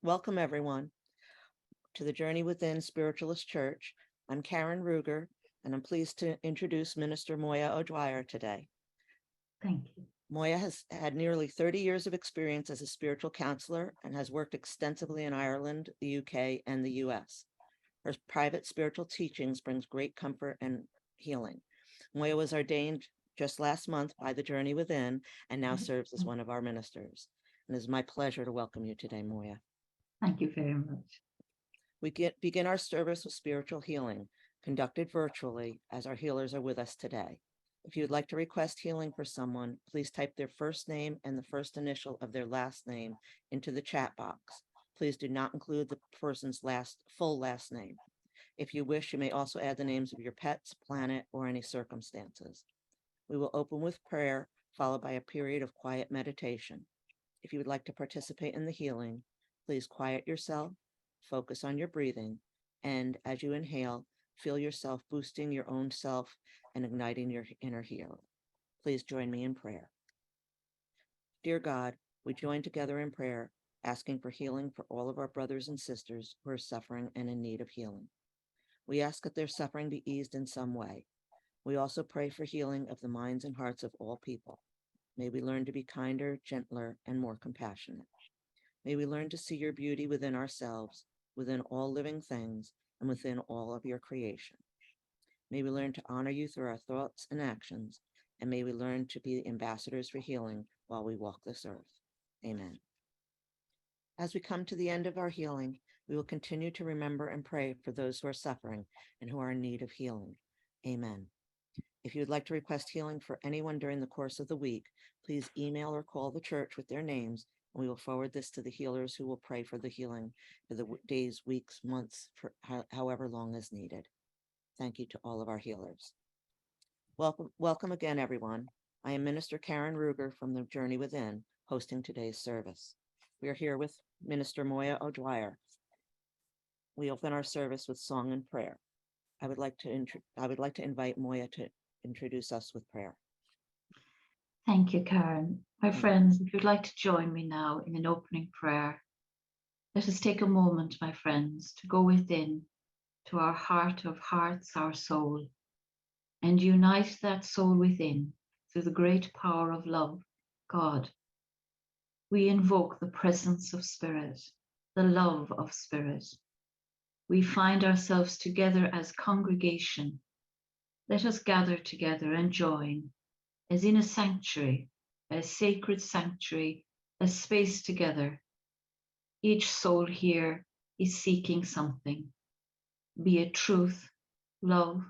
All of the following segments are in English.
Welcome, everyone, to the Journey Within Spiritualist Church. I'm Karen Ruger, and I'm pleased to introduce Minister Moya O'Dwyer today. Thank you. Moya has had nearly 30 years of experience as a spiritual counselor and has worked extensively in Ireland, the UK, and the US. Her private spiritual teachings brings great comfort and healing. Moya was ordained just last month by the Journey Within and now serves as one of our ministers. And it is my pleasure to welcome you today, Moya. Thank you very much. We begin our service with spiritual healing, conducted virtually, as our healers are with us today. If you would like to request healing for someone, please type their first name and the first initial of their last name into the chat box. Please do not include the person's full last name. If you wish, you may also add the names of your pets, planet, or any circumstances. We will open with prayer, followed by a period of quiet meditation. If you would like to participate in the healing, please quiet yourself, focus on your breathing, and as you inhale, feel yourself boosting your own self and igniting your inner hero. Please join me in prayer. Dear God, we join together in prayer, asking for healing for all of our brothers and sisters who are suffering and in need of healing. We ask that their suffering be eased in some way. We also pray for healing of the minds and hearts of all people. May we learn to be kinder, gentler, and more compassionate. May we learn to see your beauty within ourselves, within all living things, and within all of your creation. May we learn to honor you through our thoughts and actions, and may we learn to be ambassadors for healing while we walk this earth. Amen. As we come to the end of our healing, we will continue to remember and pray for those who are suffering and who are in need of healing. Amen. If you would like to request healing for anyone during the course of the week, please email or call the church with their names, and we will forward this to the healers who will pray for the healing for the days, weeks, months, for however long is needed. Thank you to all of our healers. Welcome again, everyone. I am Minister Karen Ruger from the Journey Within, hosting today's service. We are here with Minister Moya O'Dwyer. We open our service with song and prayer. I would like to invite Moya to introduce us with prayer. Thank you, Karen. My friends, if you'd like to join me now in an opening prayer, let us take a moment, my friends, to go within to our heart of hearts, our soul, and unite that soul within through the great power of love, God. We invoke the presence of Spirit, the love of Spirit. We find ourselves together as congregation. Let us gather together and join as in a sanctuary, a sacred sanctuary, a space together. Each soul here is seeking something, be it truth, love,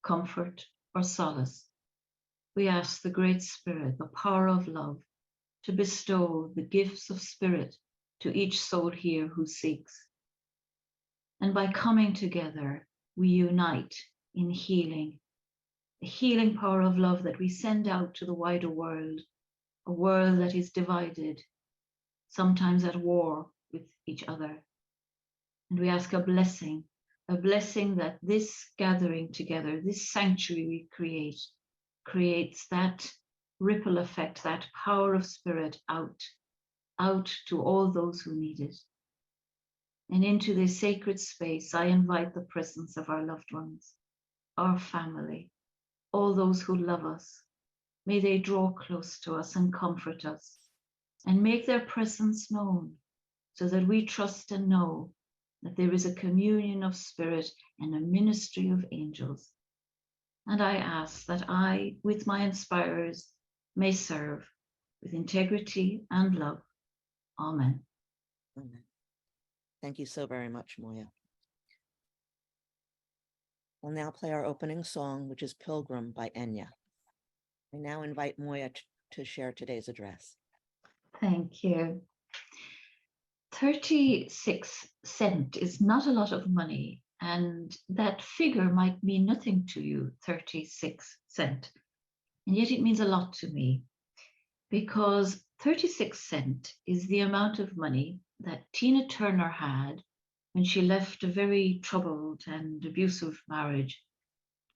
comfort, or solace. We ask the Great Spirit, the power of love, to bestow the gifts of Spirit to each soul here who seeks. And by coming together, we unite in healing, the healing power of love that we send out to the wider world, a world that is divided, sometimes at war with each other. And we ask a blessing that this gathering together, this sanctuary we creates that ripple effect, that power of Spirit out to all those who need it. And into this sacred space, I invite the presence of our loved ones, our family, all those who love us. May they draw close to us and comfort us and make their presence known so that we trust and know that there is a communion of Spirit and a ministry of angels. And I ask that I, with my inspirers, may serve with integrity and love. Amen. Amen. Thank you so very much, Moya. We'll now play our opening song, which is Pilgrim by Enya. I now invite Moya to share today's address. Thank you. 36 cents is not a lot of money, and that figure might mean nothing to you, 36 cents. And yet it means a lot to me, because 36 cents is the amount of money that Tina Turner had when she left a very troubled and abusive marriage.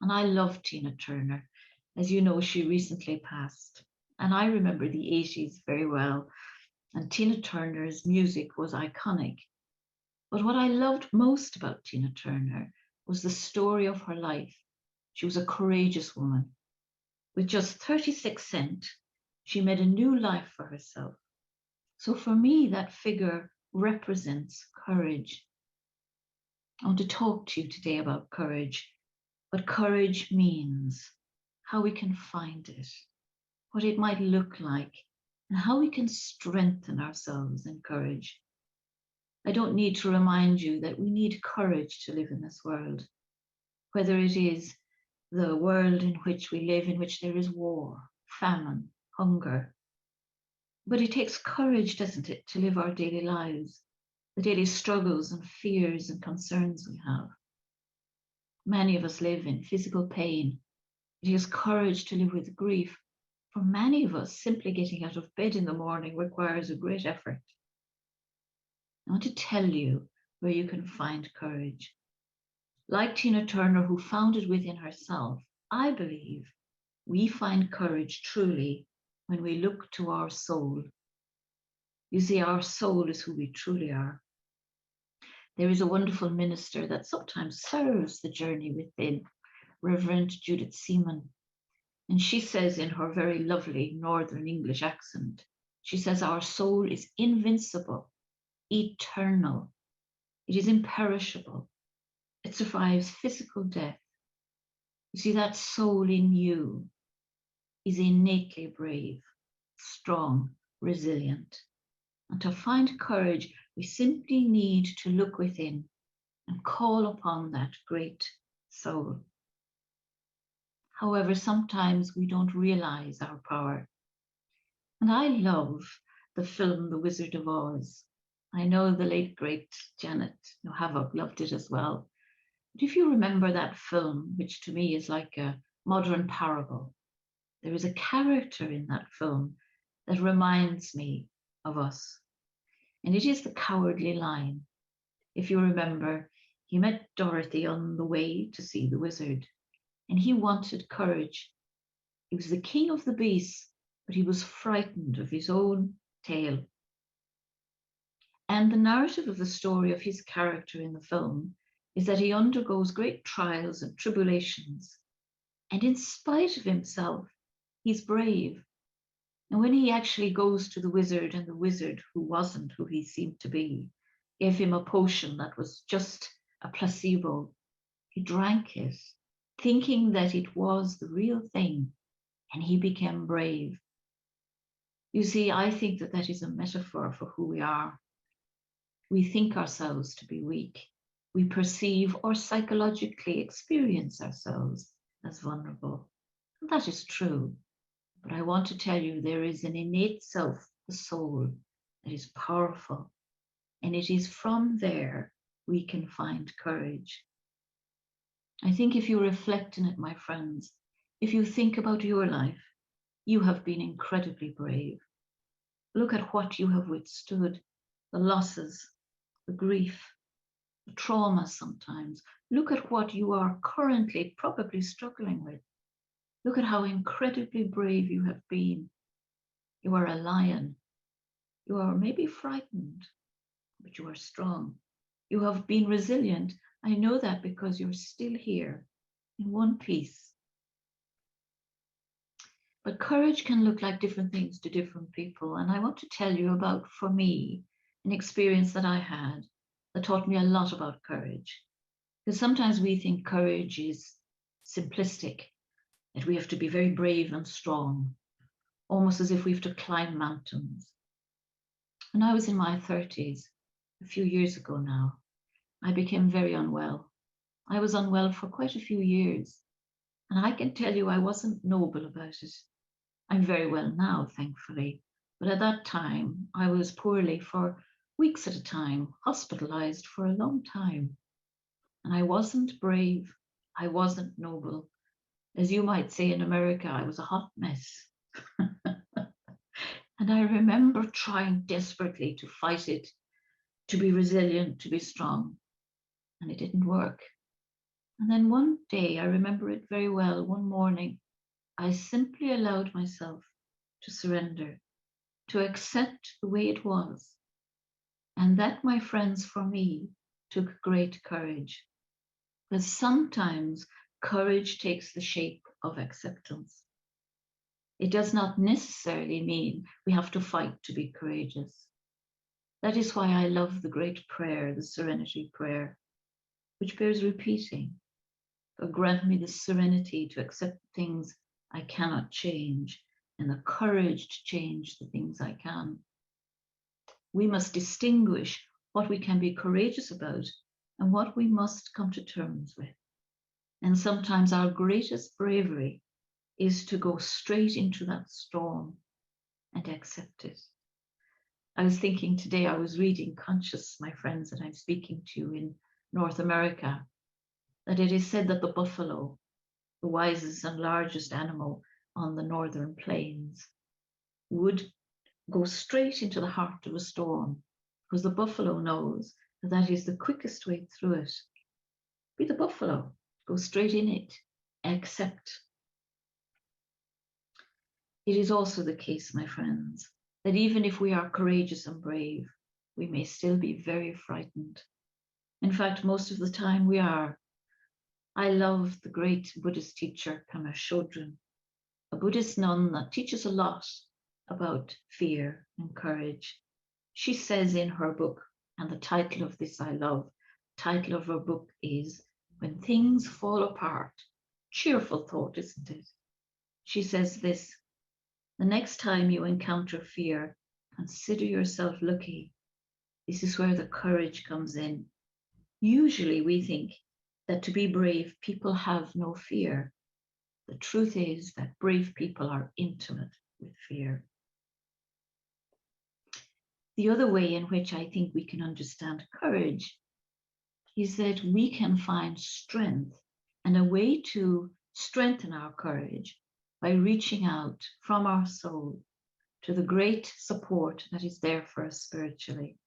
And I love Tina Turner. As you know, she recently passed. And I remember the 80s very well. And Tina Turner's music was iconic. But what I loved most about Tina Turner was the story of her life. She was a courageous woman. With just 36 cents, she made a new life for herself. So for me, that figure represents courage. I want to talk to you today about courage, what courage means, how we can find it, what it might look like, and how we can strengthen ourselves in courage. I don't need to remind you that we need courage to live in this world, whether it is the world in which we live, in which there is war, famine, hunger. But it takes courage, doesn't it, to live our daily lives, the daily struggles and fears and concerns we have. Many of us live in physical pain. It takes courage to live with grief. For many of us, simply getting out of bed in the morning requires a great effort. I want to tell you where you can find courage. Like Tina Turner, who found it within herself, I believe we find courage truly when we look to our soul. You see, our soul is who we truly are. There is a wonderful minister that sometimes serves the journey within, Reverend Judith Seaman. And she says in her very lovely Northern English accent, she says, our soul is invincible, eternal. It is imperishable. It survives physical death. You see, that soul in you is innately brave, strong, resilient. And to find courage, we simply need to look within and call upon that great soul. However, sometimes we don't realize our power. And I love the film The Wizard of Oz. I know the late, great Janet Havoc loved it as well. But if you remember that film, which to me is like a modern parable, there is a character in that film that reminds me of us. And it is the Cowardly Lion. If you remember, he met Dorothy on the way to see the wizard, and he wanted courage. He was the king of the beasts, but he was frightened of his own tail. And the narrative of the story of his character in the film is that he undergoes great trials and tribulations. And in spite of himself, he's brave. And when he actually goes to the wizard, and the wizard, who wasn't who he seemed to be, gave him a potion that was just a placebo, he drank it, thinking that it was the real thing, and he became brave. You see, I think that that is a metaphor for who we are. We think ourselves to be weak. We perceive or psychologically experience ourselves as vulnerable. And that is true. But I want to tell you, there is an innate self, the soul, that is powerful. And it is from there we can find courage. I think if you reflect on it, my friends, if you think about your life, you have been incredibly brave. Look at what you have withstood, the losses, the grief, the trauma sometimes. Look at what you are currently probably struggling with. Look at how incredibly brave you have been. You are a lion. You are maybe frightened, but you are strong. You have been resilient. I know that because you're still here in one piece. But courage can look like different things to different people. And I want to tell you about, for me, an experience that I had that taught me a lot about courage. Because sometimes we think courage is simplistic, that we have to be very brave and strong, almost as if we have to climb mountains. When I was in my 30s, a few years ago now, I became very unwell. I was unwell for quite a few years. And I can tell you I wasn't noble about it. I'm very well now, thankfully. But at that time, I was poorly for weeks at a time, hospitalized for a long time. And I wasn't brave. I wasn't noble. As you might say in America, I was a hot mess. And I remember trying desperately to fight it, to be resilient, to be strong. And it didn't work. And then one day, I remember it very well, one morning, I simply allowed myself to surrender. to accept the way it was. And that, my friends, for me, took great courage. Because sometimes courage takes the shape of acceptance. It does not necessarily mean we have to fight to be courageous. That is why I love the great prayer, the Serenity Prayer, which bears repeating. God, grant me the serenity to accept things I cannot change and the courage to change the things I can. We must distinguish what we can be courageous about and what we must come to terms with. And sometimes our greatest bravery is to go straight into that storm and accept it. I was thinking today, I was reading Conscious, my friends, that I'm speaking to in North America, that it is said that the buffalo, the wisest and largest animal on the northern plains, would go straight into the heart of a storm, because the buffalo knows that that is the quickest way through it. Be the buffalo, go straight in it, accept. It is also the case, my friends, that even if we are courageous and brave, we may still be very frightened. In fact, most of the time we are. I love the great Buddhist teacher, Pema Chodron, a Buddhist nun that teaches a lot about fear and courage. She says in her book, and the title of this I love, the title of her book is When Things Fall Apart. Cheerful thought, isn't it? She says this: the next time you encounter fear, consider yourself lucky. This is where the courage comes in. Usually we think that to be brave, people have no fear. The truth is that brave people are intimate with fear. The other way in which I think we can understand courage is that we can find strength and a way to strengthen our courage by reaching out from our soul to the great support that is there for us spiritually.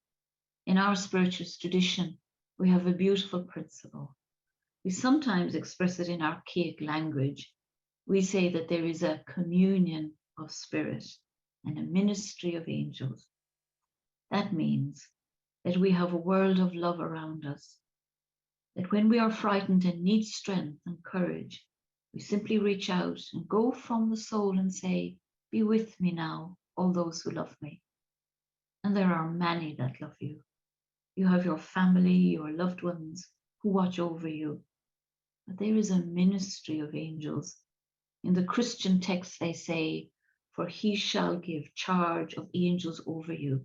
In our spiritualist tradition, we have a beautiful principle. We sometimes express it in archaic language. We say that there is a communion of spirit and a ministry of angels. That means that we have a world of love around us, that when we are frightened and need strength and courage, we simply reach out and go from the soul and say, be with me now, all those who love me. And there are many that love you. You have your family, your loved ones who watch over you. But there is a ministry of angels. In the Christian text, they say, for he shall give charge of angels over you.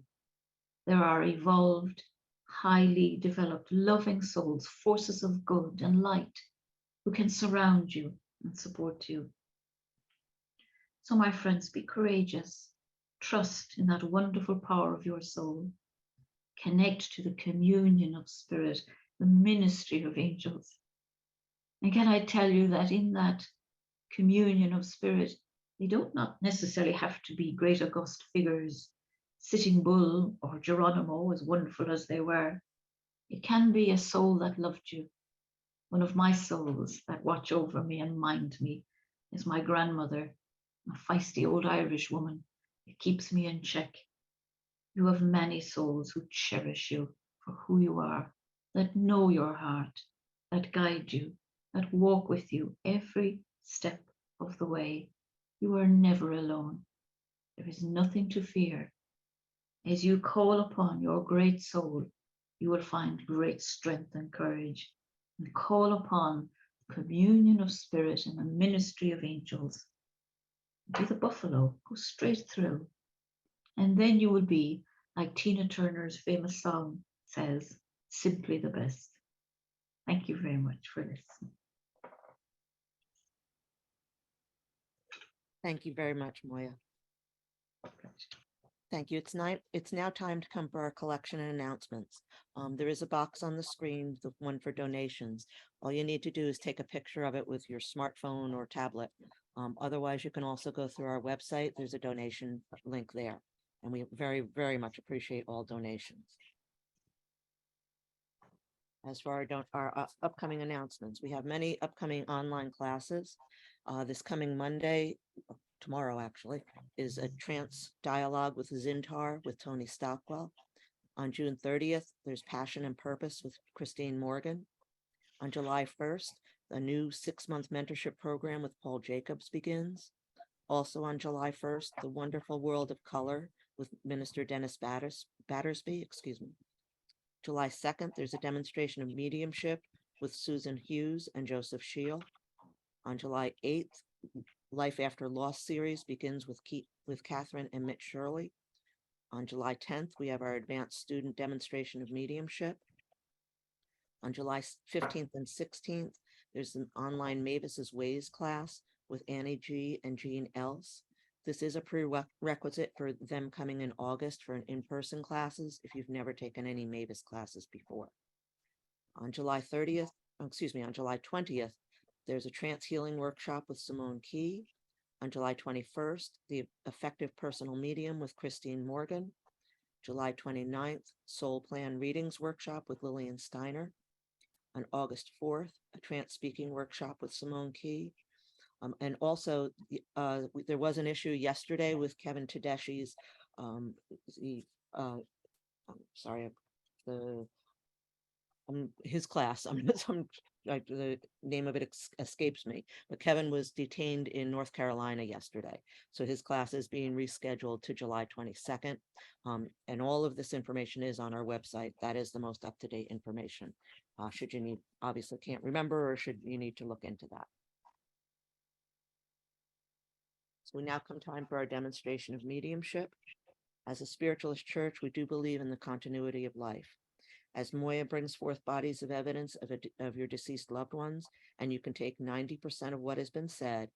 There are evolved, highly developed, loving souls, forces of good and light, who can surround you and support you. So, my friends, be courageous. Trust in that wonderful power of your soul. Connect to the communion of spirit, the ministry of angels. And can I tell you that in that communion of spirit, they don't not necessarily have to be great august figures, Sitting Bull or Geronimo, as wonderful as they were. It can be a soul that loved you. One of my souls that watch over me and mind me is my grandmother, a feisty old Irish woman. It keeps me in check. You have many souls who cherish you for who you are, that know your heart, that guide you, that walk with you every step of the way. You are never alone. There is nothing to fear. As you call upon your great soul, you will find great strength and courage, and call upon the communion of spirit and the ministry of angels. Be the buffalo, go straight through. And then you will be, like Tina Turner's famous song says, simply the best. Thank you very much for listening. Thank you very much, Moya. Thank you. It's now time to come for our collection and announcements. There is a box on the screen, the one for donations. All you need to do is take a picture of it with your smartphone or tablet. Otherwise, you can also go through our website. There's a donation link there. And we very, very much appreciate all donations. As for our upcoming announcements, we have many upcoming online classes. This coming Monday, tomorrow actually, is a trance dialogue with Zintar with Tony Stockwell. On June 30th, there's Passion and Purpose with Christine Morgan. On July 1st, a new 6-month mentorship program with Paul Jacobs begins. Also on July 1st, The Wonderful World of Color with Minister Dennis Battersby, July 2nd, there's a demonstration of mediumship with Susan Hughes and Joseph Scheel. On July 8th, Life After Loss series begins with Catherine and Mitch Shirley. On July 10th, we have our advanced student demonstration of mediumship. On July 15th and 16th, there's an online Mavis's Ways class with Annie G. and Jean Else. This is a prerequisite for them coming in August for an in-person classes if you've never taken any Mavis classes before. On July 20th, there's a trance healing workshop with Simone Key. On July 21st, the Effective Personal Medium with Christine Morgan. July 29th, Soul Plan Readings Workshop with Lillian Steiner. On August 4th, a trance speaking workshop with Simone Key. And also, there was an issue yesterday with Kevin Tedeschi's, his class. The name of it escapes me, but Kevin was detained in North Carolina yesterday. So his class is being rescheduled to July 22nd. And all of this information is on our website. That is the most up-to-date information. Should you need, obviously can't remember, or should you need to look into that. So we now come time for our demonstration of mediumship. As a spiritualist church, we do believe in the continuity of life. As Moya brings forth bodies of evidence of your deceased loved ones, and you can take 90% of what has been said,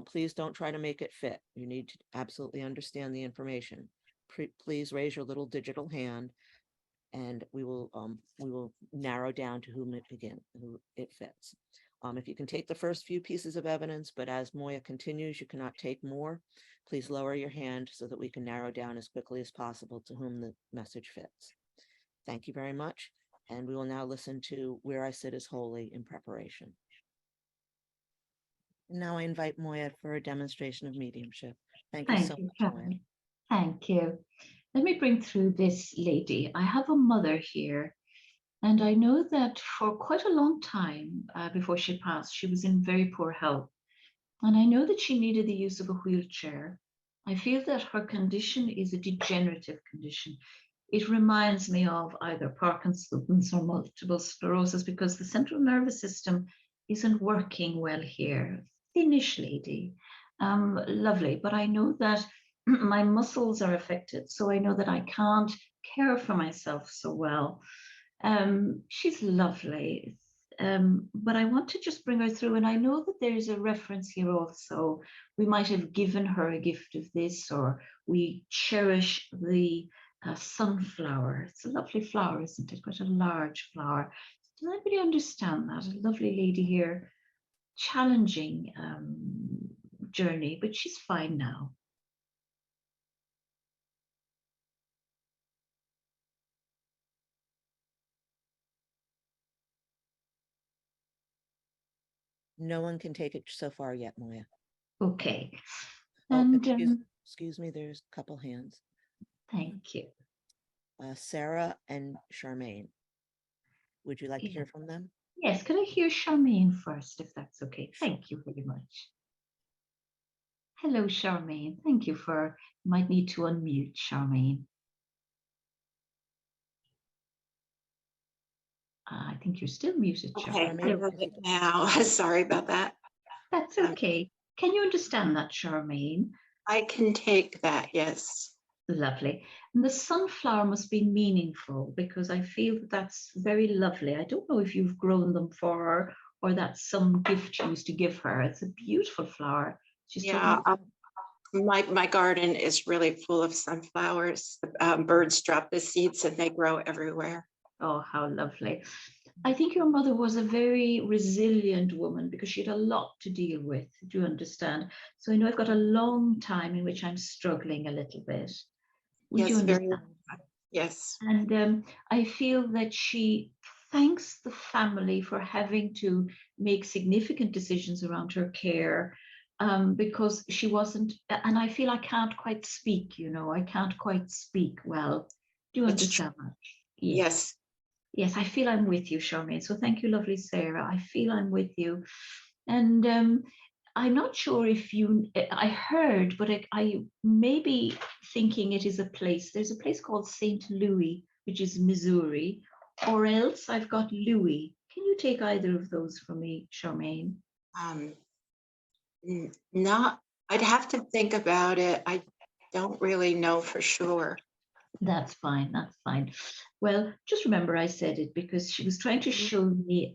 please don't try to make it fit. You need to absolutely understand the information. Please raise your little digital hand, and we will narrow down to whom it fits. If you can take the first few pieces of evidence, but as Moya continues, you cannot take more, please lower your hand so that we can narrow down as quickly as possible to whom the message fits. Thank you very much. And we will now listen to Where I Sit is Holy in preparation. And now I invite Moya for a demonstration of mediumship. Thank you so much, Moya. Thank you. Let me bring through this lady. I have a mother here. And I know that for quite a long time before she passed, she was in very poor health. And I know that she needed the use of a wheelchair. I feel that her condition is a degenerative condition. It reminds me of either Parkinson's or multiple sclerosis because the central nervous system isn't working well here. Thinnish lady, lovely. But I know that my muscles are affected. So I know that I can't care for myself so well. She's lovely, but I want to just bring her through, and I know that there's a reference here also. We might have given her a gift of this, or we cherish the sunflower. It's a lovely flower, isn't it? Quite a large flower. Does anybody understand that? A lovely lady here, challenging journey, but she's fine now. No one can take it so far yet, Moya. Okay. And excuse me, there's a couple hands. Thank you. Sarah and Charmaine. Would you like to hear from them? Yes, could I hear Charmaine first, if that's okay? Thank you very much. Hello, Charmaine. Thank you you might need to unmute, Charmaine. I think you're still muted, Charmaine. Okay, I'm a bit now. Sorry about that. That's okay. Can you understand that, Charmaine? I can take that, yes. Lovely. And the sunflower must be meaningful because I feel that that's very lovely. I don't know if you've grown them for her or that's some gift you used to give her. It's a beautiful flower. My garden is really full of sunflowers. Birds drop the seeds and they grow everywhere. Oh, how lovely. I think your mother was a very resilient woman because she had a lot to deal with. Do you understand? So I know I've got a long time in which I'm struggling a little bit. Would you understand? Yes. And I feel that she thanks the family for having to make significant decisions around her care. because she wasn't, and I feel I can't quite speak, I can't quite speak well. Do you It's true. understand that? Yes. Yes. Yes, I feel I'm with you, Charmaine. So thank you, lovely Sarah. I feel I'm with you. And I'm not sure if I heard, but I may be thinking it is a place. There's a place called St. Louis, which is Missouri, or else I've got Louis. Can you take either of those for me, Charmaine? Um, Not, I'd have to think about it. I don't really know for sure. That's fine. That's fine. Well, just remember I said it because she was trying to show me.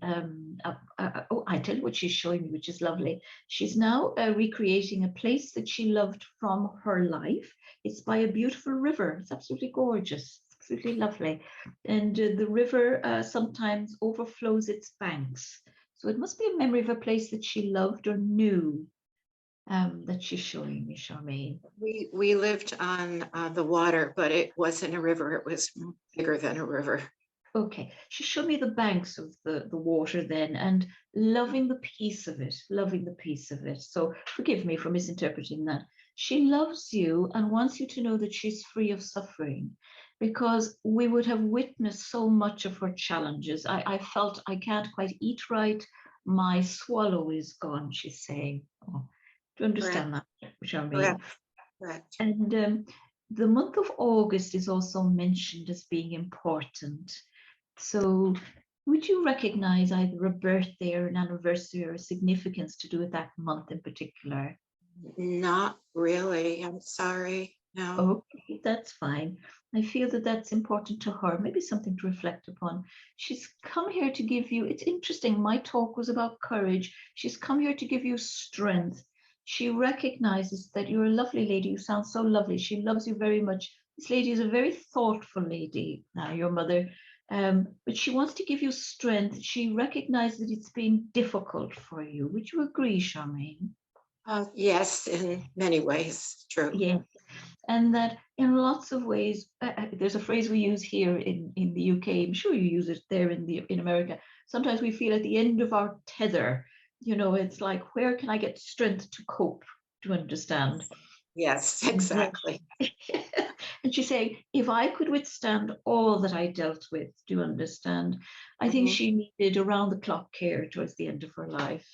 Oh, I tell you what she's showing me, which is lovely. She's now recreating a place that she loved from her life. It's by a beautiful river. It's absolutely gorgeous. Absolutely lovely. And the river sometimes overflows its banks. So it must be a memory of a place that she loved or knew, that she's showing me, Charmaine. We lived on the water, but it wasn't a river. It was bigger than a river. Okay, she showed me the banks of the water then, and loving the peace of it, loving the peace of it. So forgive me for misinterpreting that. She loves you and wants you to know that she's free of suffering, because we would have witnessed so much of her challenges. I felt I can't quite eat right. My swallow is gone, she's saying. Oh, do you Correct. understand that, Charmaine? Correct. Correct. And the month of August is also mentioned as being important. So would you recognize either a birthday or an anniversary or a significance to do with that month in particular? Not really. I'm sorry. No. Okay, that's fine. I feel that that's important to her, maybe something to reflect upon. She's come here to give you, it's interesting, my talk was about courage. She's come here to give you strength. She recognizes that you're a lovely lady. You sound so lovely. She loves you very much. This lady is a very thoughtful lady, now your mother, but she wants to give you strength. She recognizes that it's been difficult for you. Would you agree, Charmaine? Yes, in many ways. True. Yes. And that in lots of ways, there's a phrase we use here in the UK. I'm sure you use it there in America. Sometimes we feel at the end of our tether. It's like, where can I get strength to cope? To understand? Yes, exactly. And she's saying, if I could withstand all that I dealt with, do you understand? I think she needed around the clock care towards the end of her life,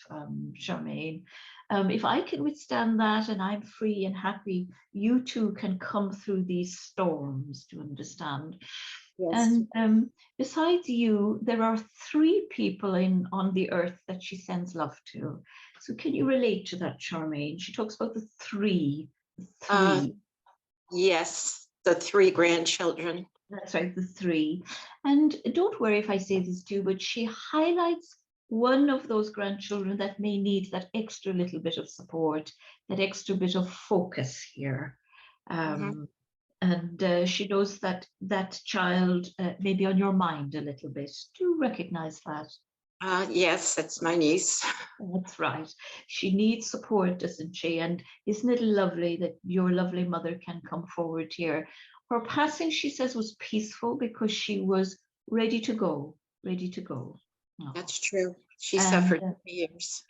Charmaine. If I can withstand that and I'm free and happy, you too can come through these storms, to understand. Yes. And besides you, there are 3 people on the earth that she sends love to. So can you relate to that, Charmaine? She talks about the three. Yes, the 3 grandchildren. That's right, the 3. And don't worry if I say this too, but she highlights one of those grandchildren that may need that extra little bit of support, that extra bit of focus here. And she knows that that child may be on your mind a little bit. Do you recognize that? Yes, that's my niece. That's right. She needs support, doesn't she? And isn't it lovely that your lovely mother can come forward here? Her passing, she says, was peaceful because she was ready to go, ready to go. Oh. That's true. She And, suffered for years.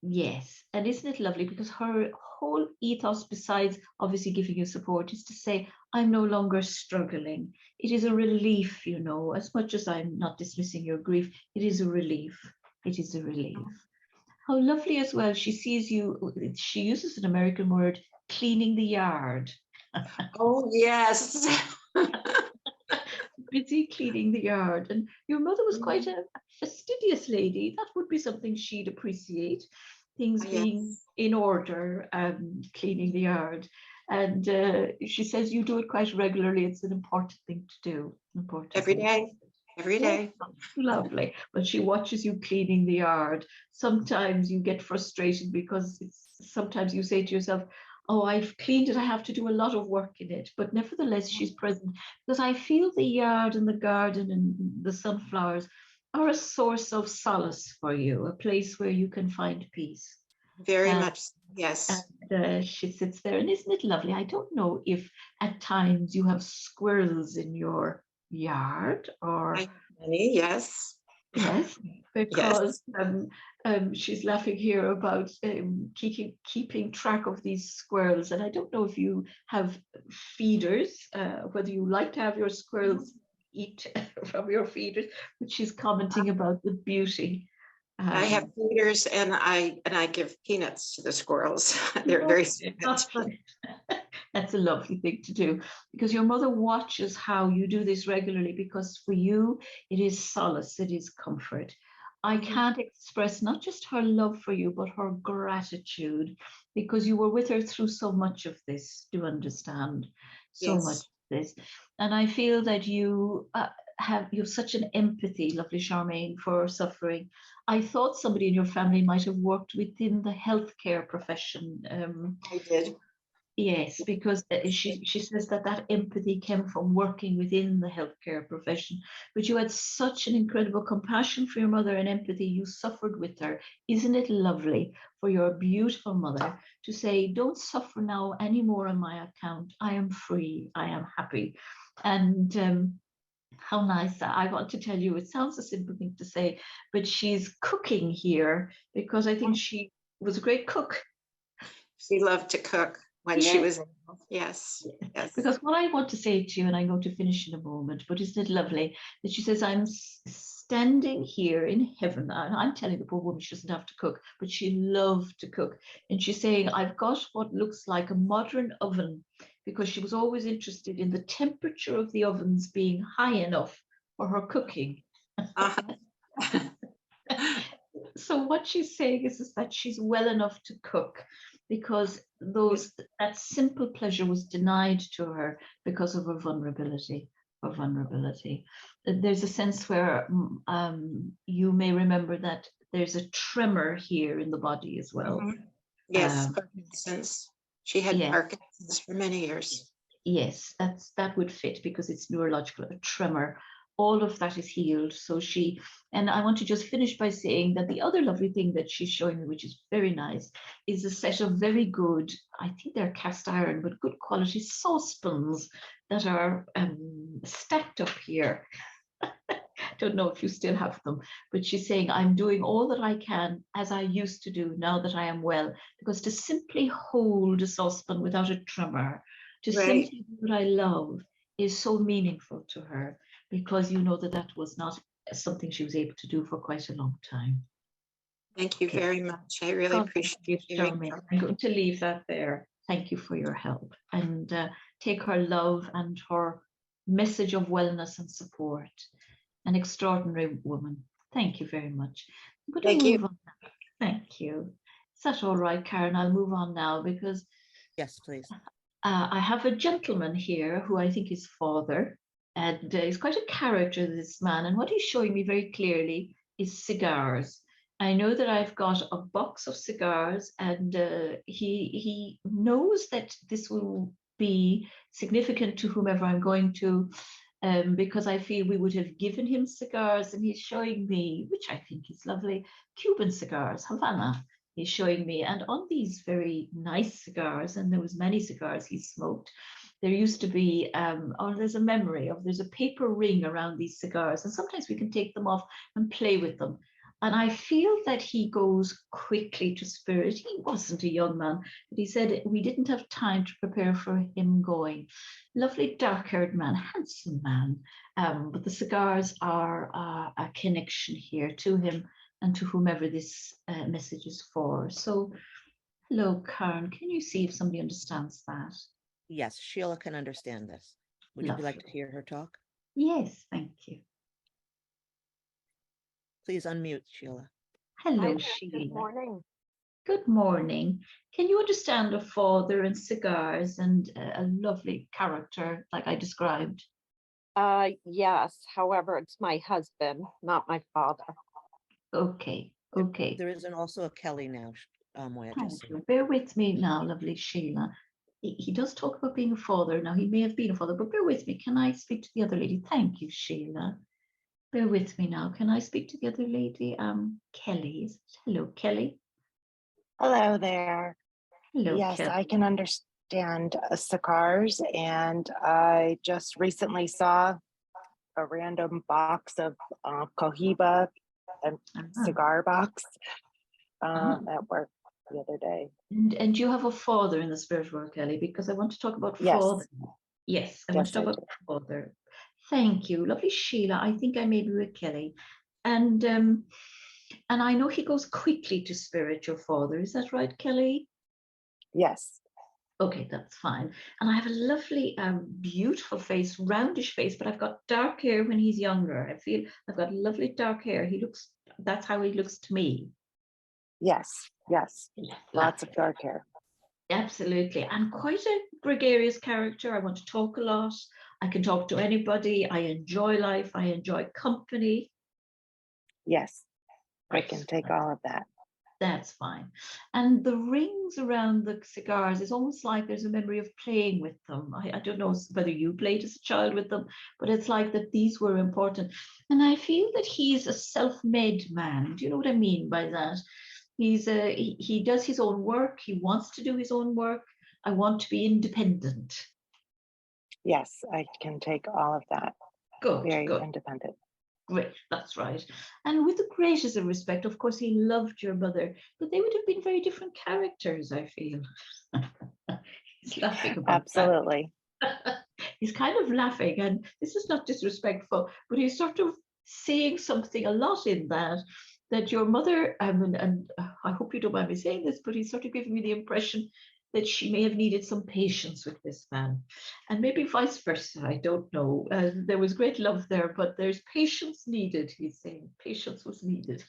Yes. And isn't it lovely? Because her whole ethos, besides obviously giving you support, is to say, I'm no longer struggling. It is a relief, as much as I'm not dismissing your grief, it is a relief. It is a relief. How lovely as well. She sees you, she uses an American word, cleaning the yard. Oh, yes. Busy cleaning the yard. And your mother was quite a fastidious lady. That would be something she'd appreciate. Things being in order, cleaning the yard. And she says you do it quite regularly. It's an important thing to do. Every day. Every day. Lovely. But she watches you cleaning the yard. Sometimes you get frustrated because sometimes you say to yourself, oh, I've cleaned it, I have to do a lot of work in it. But nevertheless, she's present, because I feel the yard and the garden and the sunflowers are a source of solace for you, a place where you can find peace. Very much, yes. And she sits there, and isn't it lovely? I don't know if at times you have squirrels in your yard or... Yes. Yes, because she's laughing here about keeping track of these squirrels. And I don't know if you have feeders, whether you like to have your squirrels eat from your feeders, but she's commenting about the beauty. I have feeders, and I give peanuts to the squirrels. They're very sweet. That's a lovely thing to do, because your mother watches how you do this regularly, because for you it is solace, it is comfort. I can't express not just her love for you, but her gratitude, because you were with her through so much of this. Do understand so much of this, and I feel that you have such an empathy, lovely Charmaine, for suffering. I thought somebody in your family might have worked within the healthcare profession. I did. Yes, because she says that empathy came from working within the healthcare profession. But you had such an incredible compassion for your mother and empathy. You suffered with her. Isn't it lovely for your beautiful mother to say, don't suffer now anymore on my account. I am free. I am happy. And how nice. I want to tell you, it sounds a simple thing to say, but she's cooking here because I think she was a great cook. She loved to cook when she was able. Yes. Because what I want to say to you, and I'm going to finish in a moment, but isn't it lovely that she says, I'm standing here in heaven. I'm telling the poor woman she doesn't have to cook, but she loved to cook. And she's saying, I've got what looks like a modern oven, because she was always interested in the temperature of the ovens being high enough for her cooking. So what she's saying is that she's well enough to cook, because that simple pleasure was denied to her because of her vulnerability. There's a sense where you may remember that there's a tremor here in the body as well. Yes, Parkinson's. She had Parkinson's for many years. Yes, that would fit, because it's neurological, a tremor. All of that is healed. So and I want to just finish by saying that the other lovely thing that she's showing me, which is very nice, is a set of very good, I think they're cast iron, but good quality saucepans that are stacked up here. Don't know if you still have them, but she's saying, I'm doing all that I can as I used to do now that I am well, because to simply hold a saucepan without a tremor, to simply do what I love, is so meaningful to her, because you know that was not something she was able to do for quite a long time. Thank you very much. I really appreciate you. I'm going to leave that there. Thank you for your help, and take her love and her message of wellness and support. An extraordinary woman. Thank you very much. I'm going to move on now. Thank you. Is that all right, Karen? I'll move on now, because yes, please. I have a gentleman here who I think is father, and he's quite a character, this man. And what he's showing me very clearly is cigars. I know that I've got a box of cigars, and he knows that this will be significant to whomever I'm going to, because I feel we would have given him cigars, and he's showing me, which I think is lovely, Cuban cigars, Havana. He's showing me, and on these very nice cigars, and there was many cigars he smoked, there used to be, there's a memory of, there's a paper ring around these cigars, and sometimes we can take them off and play with them. And I feel that he goes quickly to spirit. He wasn't a young man, but he said we didn't have time to prepare for him going. Lovely dark-haired man, handsome man, but the cigars are a connection here to him and to whomever this message is for. So, hello, Karen. Can you see if somebody understands that? Yes, Sheila can understand this. Would you like to hear her talk? Yes, thank you. Please unmute, Sheila. Hello, Sheila. Good morning. Good morning. Can you understand a father and cigars and a lovely character like I described? Yes, however, it's my husband, not my father. Okay. There is also a Kelly now, Moya. Thank you. Bear with me now, lovely Sheila. He does talk about being a father. Now, he may have been a father, but bear with me. Can I speak to the other lady? Thank you, Sheila. Bear with me now. Can I speak to the other lady? Kelly. Hello, Kelly. Hello there. Hello, yes, Kelly. I can understand cigars, and I just recently saw a random box of Cohiba and Uh-huh. cigar box Ah. at work the other day. And do you have a father in the spirit world, Kelly? Because I want to talk about Yes. father. Yes, I want to Yes, talk I about do. father. Thank you, lovely Sheila. I think I may be with Kelly, and I know he goes quickly to spirit, your father. Is that right, Kelly? Yes. Okay, that's fine. And I have a lovely, beautiful face, roundish face, but I've got dark hair when he's younger. I feel I've got lovely dark hair. That's how he looks to me. Yes. Yes. Lots of Lovely. dark hair. Absolutely. I'm quite a gregarious character. I want to talk a lot. I can talk to anybody. I enjoy life. I enjoy company. Yes. I Right. can take all of that. That's fine. And the rings around the cigars is almost like there's a memory of playing with them. I don't know whether you played as a child with them, but it's like that these were important. And I feel that he's a self-made man. Do you know what I mean by that? He does his own work. He wants to do his own work. I want to be independent. Yes, I can take all of that. Good, Very good. independent. Great, that's right. And with the greatest of respect, of course, he loved your mother, but they would have been very different characters, I feel. He's laughing about Absolutely. that. He's kind of laughing, and this is not disrespectful, but he's sort of saying something a lot in that your mother, and I hope you don't mind me saying this, but he's sort of giving me the impression that she may have needed some patience with this man, and maybe vice versa. I don't know. There was great love there, but there's patience needed. He's saying patience was needed.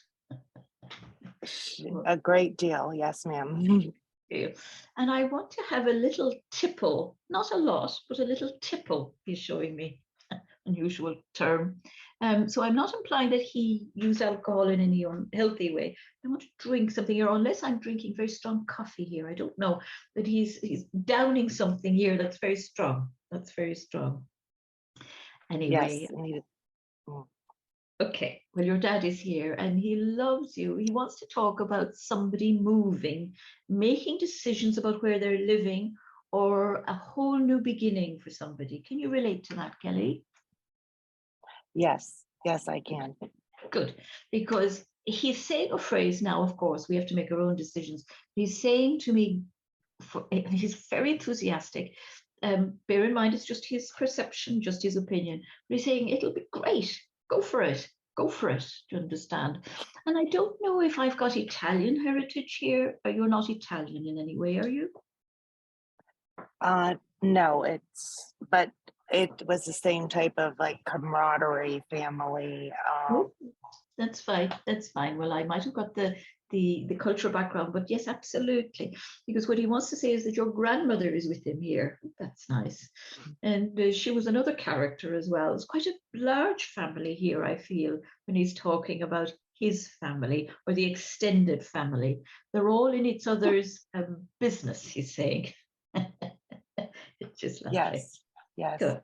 A great deal. Yes, ma'am. And I want to have a little tipple, not a lot, but a little tipple. He's showing me. Unusual term. So I'm not implying that he used alcohol in any unhealthy way. I want to drink something here, unless I'm drinking very strong coffee here. I don't know, but he's downing something here that's very strong. That's very strong. Anyway. Yes. Needed. Okay, well, your dad is here and he loves you. He wants to talk about somebody moving, making decisions about where they're living, or a whole new beginning for somebody. Can you relate to that, Kelly? Yes. Yes, I can. Good, because he's saying a phrase now, of course, we have to make our own decisions. He's saying to me, he's very enthusiastic. Bear in mind, it's just his perception, just his opinion. But he's saying, it'll be great. Go for it. Go for it. Do you understand? And I don't know if I've got Italian heritage here. You're not Italian in any way, are you? No, but it was the same type of like camaraderie, family. Oh, that's fine. That's fine. Well, I might have got the cultural background, but yes, absolutely. Because what he wants to say is that your grandmother is with him here. That's nice. And she was another character as well. It's quite a large family here, I feel, when he's talking about his family or the extended family. They're all in each other's business, he's saying. It's just lovely. Yes. Yes. Good.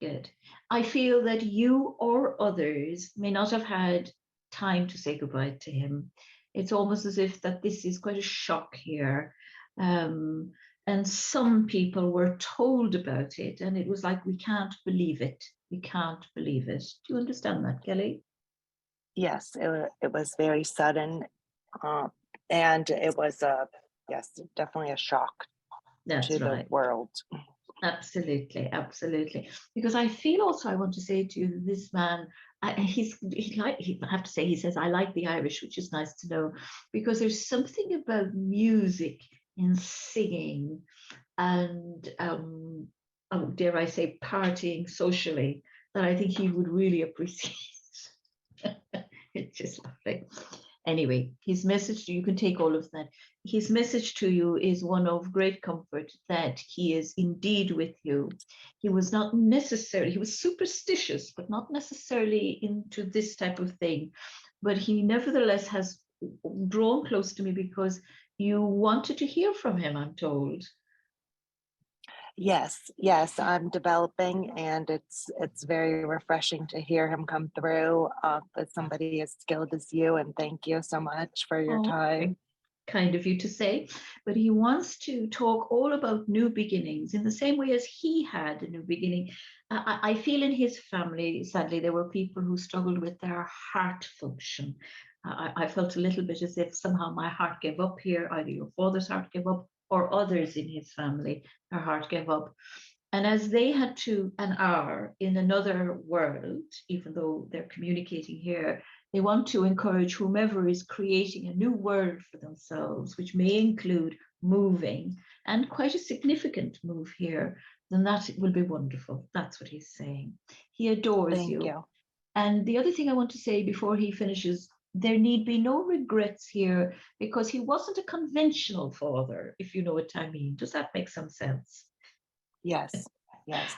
Good. I feel that you or others may not have had time to say goodbye to him. It's almost as if that this is quite a shock here. And some people were told about it, and it was like, we can't believe it. We can't believe it. Do you understand that, Kelly? Yes, it was very sudden. And it was definitely a shock That's to the right. world. Absolutely, absolutely. Because I feel also, I want to say to you, this man, I have to say, he says, I like the Irish, which is nice to know, because there's something about music and singing and, dare I say, partying socially that I think he would really appreciate. It's just lovely. Anyway, his message to you, can take all of that. His message to you is one of great comfort, that he is indeed with you. He was not necessarily, he was superstitious, but not necessarily into this type of thing. But he nevertheless has drawn close to me because you wanted to hear from him, I'm told. Yes, I'm developing, and it's very refreshing to hear him come through with somebody as skilled as you. And thank you so much for your Oh, time. kind of you to say, but he wants to talk all about new beginnings in the same way as he had a new beginning. I feel in his family, sadly, there were people who struggled with their heart function. I felt a little bit as if somehow my heart gave up here, either your father's heart gave up or others in his family, their heart gave up. And as they had to and are in another world, even though they're communicating here, they want to encourage whomever is creating a new world for themselves, which may include moving and quite a significant move here, then that will be wonderful. That's what he's saying. He adores Thank you. And the other thing I want to say before he finishes, there need be no regrets here because he wasn't a conventional father, if you know what I mean. Does that make some sense? Yes, yes,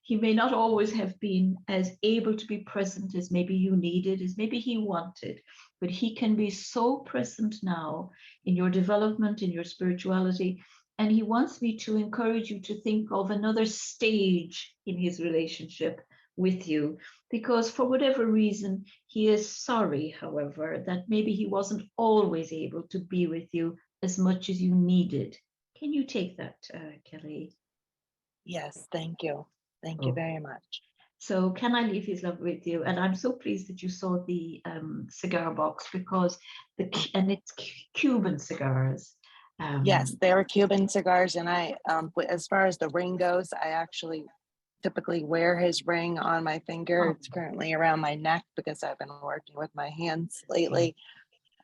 He may not always have been as able to be present as maybe you needed, as maybe he wanted, but he can be so present now in your development, in your spirituality. And he wants me to encourage you to think of another stage in his relationship with you, because for whatever reason, he is sorry, however, that maybe he wasn't always able to be with you as much as you needed. Can you take that, Kelly? yes. Thank you. Thank you Oh. very much. So can I leave his love with you? And I'm so pleased that you saw the cigar box because and it's Cuban cigars. Yes, they were Cuban cigars, and as far as the ring goes, I actually typically wear his ring on my finger. It's currently around my neck because I've been working with my hands lately.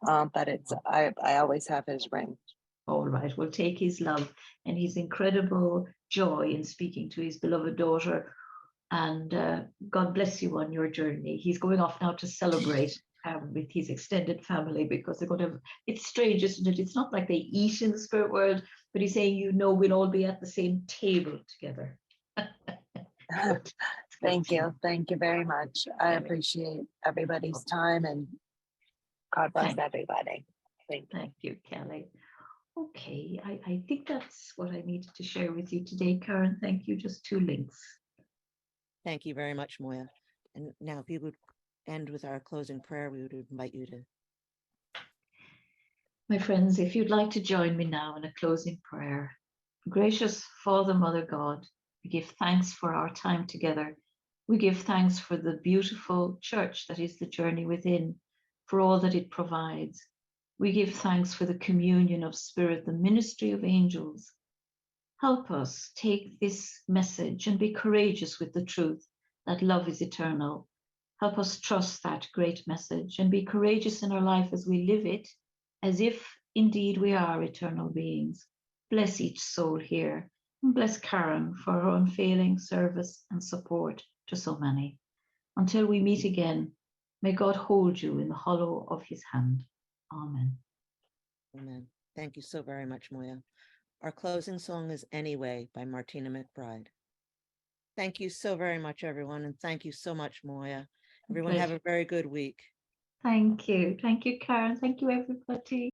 But I always have his ring. All right, we'll take his love and his incredible joy in speaking to his beloved daughter. And God bless you on your journey. He's going off now to celebrate with his extended family because they're going to. It's strange, isn't it? It's not like they eat in the spirit world, but he's saying, we'll all be at the same table together. Thank you. Thank you very much. I Thank you. appreciate everybody's time, and God bless everybody. Thank you, Kelly. Okay, I think that's what I needed to share with you today, Karen. Thank you. Just 2 links. Thank you very much, Moya. And now if you would end with our closing prayer, we would invite you to. My friends, if you'd like to join me now in a closing prayer. Gracious Father, Mother God, we give thanks for our time together. We give thanks for the beautiful church that is the Journey Within, for all that it provides. We give thanks for the communion of spirit, the ministry of angels. Help us take this message and be courageous with the truth that love is eternal. Help us trust that great message and be courageous in our life as we live it, as if indeed we are eternal beings. Bless each soul here, and bless Karen for her unfailing service and support to so many. Until we meet again, may God hold you in the hollow of his hand. Amen. Amen. Thank you so very much, Moya. Our closing song is Anyway by Martina McBride. Thank you so very much, everyone. And thank you so much, Moya. Everyone have a very good week. Thank you. Thank you, Karen. Thank you, everybody.